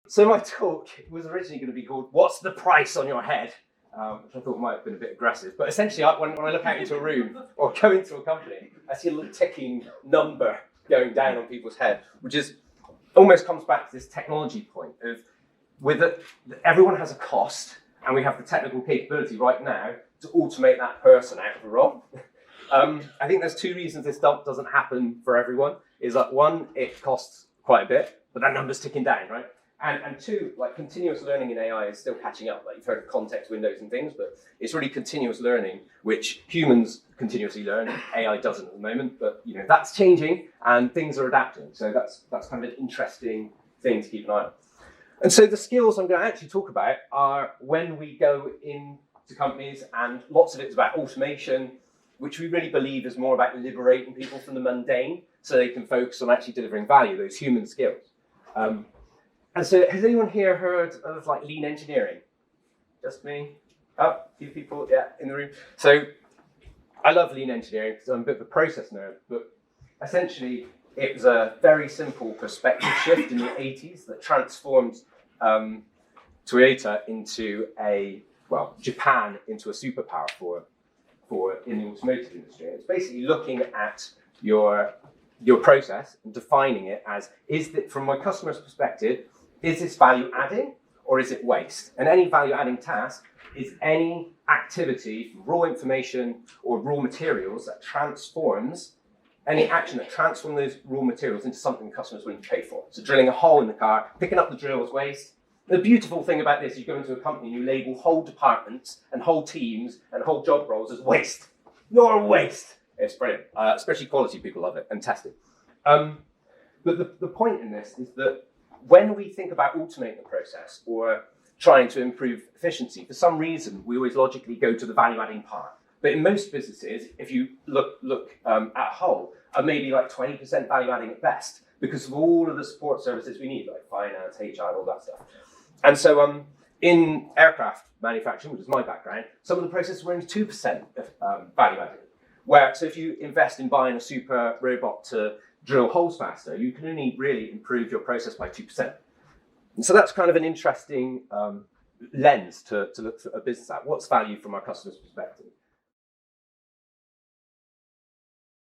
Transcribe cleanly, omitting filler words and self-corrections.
So my talk was originally going to be called "What's the Price on Your Head?" Which I thought might have been a bit aggressive. But essentially, when I look out into a room or go into a company, I see a little ticking number going down on people's head, which is almost comes back to this technology point of everyone has a cost, and we have the technical capability right now to automate that person out of a role. I think there's two reasons this doesn't happen for everyone. Is that one, it costs quite a bit, but that number's ticking down, right? And two, like continuous learning in AI is still catching up. Like you've heard of context windows and things, but it's really continuous learning, which humans continuously learn. AI doesn't at the moment, but that's changing and things are adapting. So that's kind of an interesting thing to keep an eye on. And so the skills I'm going to actually talk about are when we go into companies, and lots of it's about automation, which we really believe is more about liberating people from the mundane so they can focus on actually delivering value, those human skills. And so has anyone here heard of like lean engineering? Just me? Oh, a few people, yeah, in the room. So I love lean engineering because I'm a bit of a process nerd, but essentially it was a very simple perspective shift in the 80s that transformed Toyota into Japan into a superpower for in the automotive industry. It's basically looking at your process and defining it as, from my customer's perspective, is this value adding or is it waste? And any value adding task is any activity, raw information or raw materials that transforms, any action that transforms those raw materials into something customers willing to pay for. So drilling a hole in the car, picking up the drill is waste. The beautiful thing about this is you go into a company and you label whole departments and whole teams and whole job roles as waste. You're a waste. It's brilliant, especially quality people love it and test it. But the point in this is that when we think about automating the process or trying to improve efficiency, for some reason, we always logically go to the value-adding part. But in most businesses, if you look at whole, are maybe like 20% value-adding at best because of all of the support services we need, like finance, HR, all that stuff. And so in aircraft manufacturing, which is my background, some of the processes were only 2% of value-adding. So if you invest in buying a super robot to drill holes faster, you can only really improve your process by 2%. And so that's kind of an interesting lens to look at a business at. What's value from our customer's perspective?